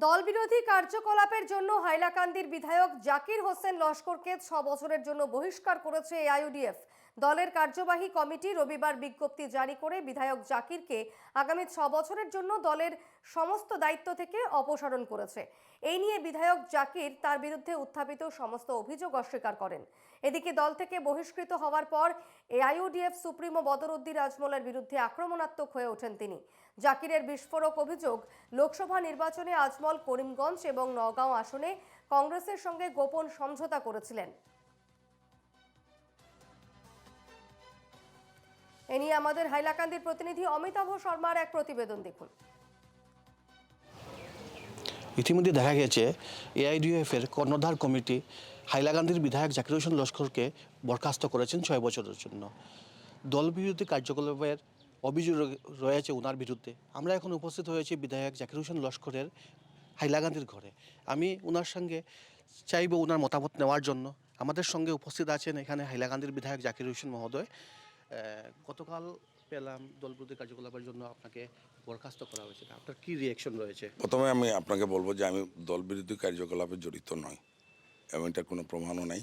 দলবিরোধী কার্যকলাপের জন্য হাইলাকান্দির বিধায়ক জাকির হোসেন লস্করকে 6 বছরের জন্য বহিষ্কার করেছে এআইইউডিএফ। দলের কার্যবাহী কমিটি রবিবার বিজ্ঞপ্তি জারি করে বিধায়ক জাকিরকে আগামী 6 বছরের জন্য দলের সমস্ত দায়িত্ব থেকে অপসারণ করেছে। এই নিয়ে বিধায়ক জাকির তার বিরুদ্ধে উত্থাপিত সমস্ত অভিযোগ অস্বীকার করেন। এদিকে দল থেকে বহিষ্কৃত হওয়ার পর এআইইউডিএফ সুপ্রিমো বদরুদ্দিন আজমলের বিরুদ্ধে আক্রমণাত্মক হয়ে ওঠেন তিনি। জাকিরের বিস্ফোরক অভিযোগ, লোকসভা নির্বাচনে আজমল করিমগঞ্জ এবং নওগাঁও আসনে কংগ্রেসের সঙ্গে গোপন সমঝোতা করেছিলেন। এ নিয়ে আমাদের হাইলাকান্দির প্রতিনিধি অমিতাভ শর্মার এক প্রতিবেদন দেখুন। ইতিমধ্যে দেখা গেছে এআইইউডিএফ এর কর্ণধার কমিটি হাইলাকান্দির বিধায়ক জাকির হোসেন লস্করকে বরখাস্ত করেছেন 6 বছরের জন্য। দলবিরোধী কার্যকলাপের অভিযোগ রয়েছে ওনার বিরুদ্ধে। আমরা এখন উপস্থিত হয়েছি বিধায়ক জাকির হোসেন লস্করের হাইলাকান্দির ঘরে। আমি ওনার সঙ্গে চাইব ওনার মতামত নেওয়ার জন্য। আমাদের সঙ্গে উপস্থিত আছেন এখানে হাইলাকান্দির বিধায়ক জাকির হোসেন মহোদয়। গতকাল পেলাম দলবিরোধী কার্যকলাপের জন্য আপনাকে বরখাস্ত করা হয়েছে, আপনার কি রিয়াকশন রয়েছে? প্রথমে আমি আপনাকে বলবো যে আমি দলবিরোধী কার্যকলাপে জড়িত নই এবং এটার কোনো প্রমাণও নাই।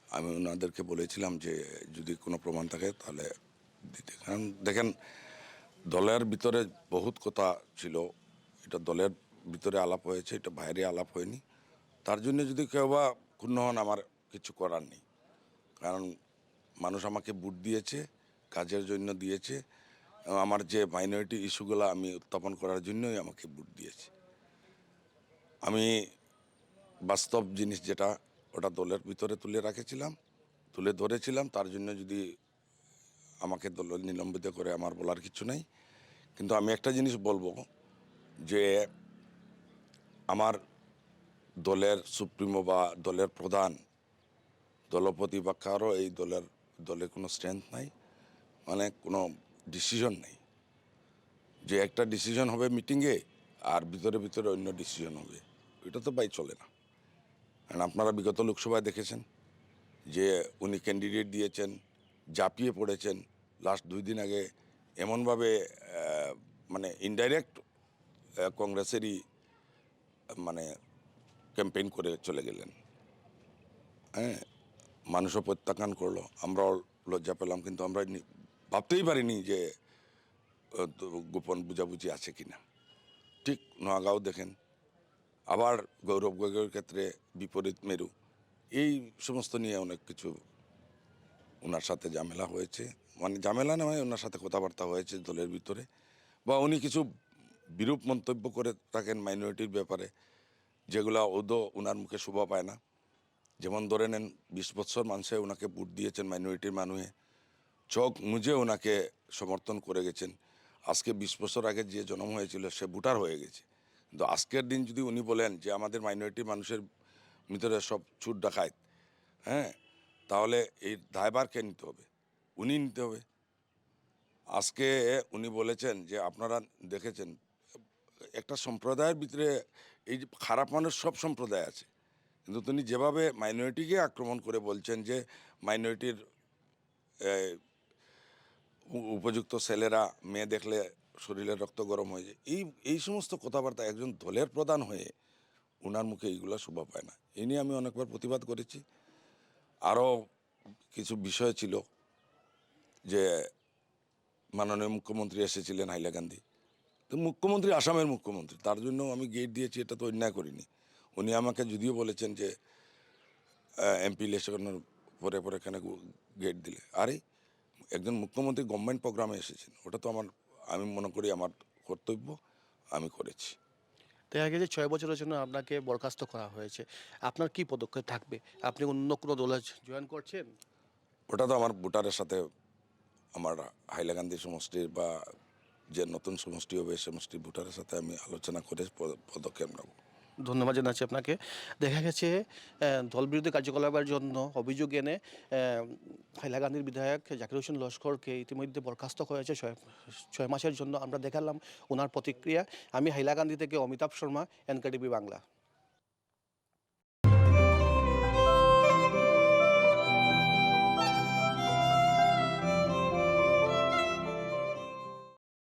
আমি ওনাদেরকে বলেছিলাম যে যদি কোনো প্রমাণ থাকে তাহলে দিতে, কারণ দেখেন দলের ভিতরে বহুত কথা ছিল, এটা দলের ভিতরে আলাপ হয়েছে, এটা বাইরে আলাপ হয়নি। তার জন্য যদি কেউ বা ক্ষুণ্ণ হন, আমার কিছু করার নেই, কারণ মানুষ আমাকে ভোট দিয়েছে, কাজের জন্য দিয়েছে, এবং আমার যে মাইনরিটি ইস্যুগুলো আমি উত্থাপন করার জন্যই আমাকে ভোট দিয়েছে। আমি বাস্তব জিনিস যেটা ওটা দলের ভিতরে তুলে ধরেছিলাম, তার জন্য যদি আমাকে দল নিলম্বিত করে আমার বলার কিছু নেই। কিন্তু আমি একটা জিনিস বলবো যে আমার দলের সুপ্রিমো বা দলের প্রধান দলপতি বা কারো এই দলের কোনো স্ট্রেংথ নাই, মানে কোনো ডিসিশন নেই। যে একটা ডিসিশন হবে মিটিংয়ে আর ভিতরে অন্য ডিসিশন হবে, এটা তো ভাই চলে না। কারণ আপনারা বিগত লোকসভায় দেখেছেন যে উনি ক্যান্ডিডেট দিয়েছেন, ঝাঁপিয়ে পড়েছেন। লাস্ট 2 দিন আগে এমনভাবে মানে ইনডাইরেক্ট কংগ্রেসেরই মানে ক্যাম্পেইন করে চলে গেলেন। হ্যাঁ, মানুষও প্রত্যাখ্যান করলো, আমরাও লজ্জা পেলাম, কিন্তু আমরা ভাবতেই পারিনি যে গোপন বুঝাবুঝি আছে কিনা। ঠিক নোয়াগাঁও দেখেন, আবার গৌরব গগৈর ক্ষেত্রে বিপরীত মেরু, এই সমস্ত নিয়ে অনেক কিছু ওনার সাথে ঝামেলা হয়েছে, মানে ঝামেলা নয়, ওনার সাথে কথাবার্তা হয়েছে দলের ভিতরে, বা উনি কিছু বিরূপ মন্তব্য করে থাকেন মাইনরিটির ব্যাপারে, যেগুলো ওদো ওনার মুখে শোভা পায় না। যেমন ধরে নেন 20 বছর মানুষে ওনাকে ভোট দিয়েছেন, মাইনরিটির মানুষে চোখ মুজে ওনাকে সমর্থন করে গেছেন। আজকে 20 বছর আগে যে জন্ম হয়েছিল সে ভোটার হয়ে গেছে, কিন্তু আজকের দিন যদি উনি বলেন যে আমাদের মাইনরিটি মানুষের ভিতরে সব ছুট ডাকায়, হ্যাঁ, তাহলে এই দায়ভার কে নিতে হবে? উনি নিতে হবে। আজকে উনি বলেছেন যে আপনারা দেখেছেন একটা সম্প্রদায়ের ভিতরে এই যে খারাপ মানুষ সব সম্প্রদায় আছে, কিন্তু তিনি যেভাবে মাইনরিটিকে আক্রমণ করে বলছেন যে মাইনরিটির উপযুক্ত ছেলেরা মেয়ে দেখলে শরীরের রক্ত গরম হয়ে যায়, এই সমস্ত কথাবার্তা একজন দলের প্রধান হয়ে ওনার মুখে এইগুলো শোভা পায় না। এই নিয়ে আমি অনেকবার প্রতিবাদ করেছি। আরও কিছু বিষয় ছিল যে মাননীয় মুখ্যমন্ত্রী এসেছিলেন হাইলাকান্দি, তো মুখ্যমন্ত্রী আসামের মুখ্যমন্ত্রী, তার জন্য আমি গেট দিয়েছি, এটা তো অন্যায় করিনি। উনি আমাকে যদিও বলেছেন যে এমপি ইলেকশনের পরে এখানে গেট দিলে, আরে একজন মুখ্যমন্ত্রী গভর্নমেন্ট প্রোগ্রামে এসেছেন, ওটা তো আমি মনে করি আমার কর্তব্য, আমি করেছি। দেখা গেছে 6 বছরের জন্য আপনাকে বরখাস্ত করা হয়েছে, আপনার কি পদক্ষেপ থাকবে? আপনি অন্য কোনো দলে জয়েন করছেন? ওটা তো আমার ভোটারের সাথে, আমার হাইলাকান্দি সমষ্টির বা যে নতুন সমষ্টি হবে সমষ্টির ভোটারের সাথে আমি আলোচনা করে পদক্ষেপ নেব। ধন্যবাদ জানাচ্ছি আপনাকে। দেখা গেছে দলবিরোধী কার্যকলাপের জন্য অভিযোগ এনে হাইলাকান্দির বিধায়ক জাকির হোসেন লস্করকে ইতিমধ্যে বরখাস্ত হয়েছে 6 মাসের জন্য। আমরা দেখালাম ওনার প্রতিক্রিয়া। আমি হাইলাকান্দি থেকে অমিতাভ শর্মা, NKTV বাংলা।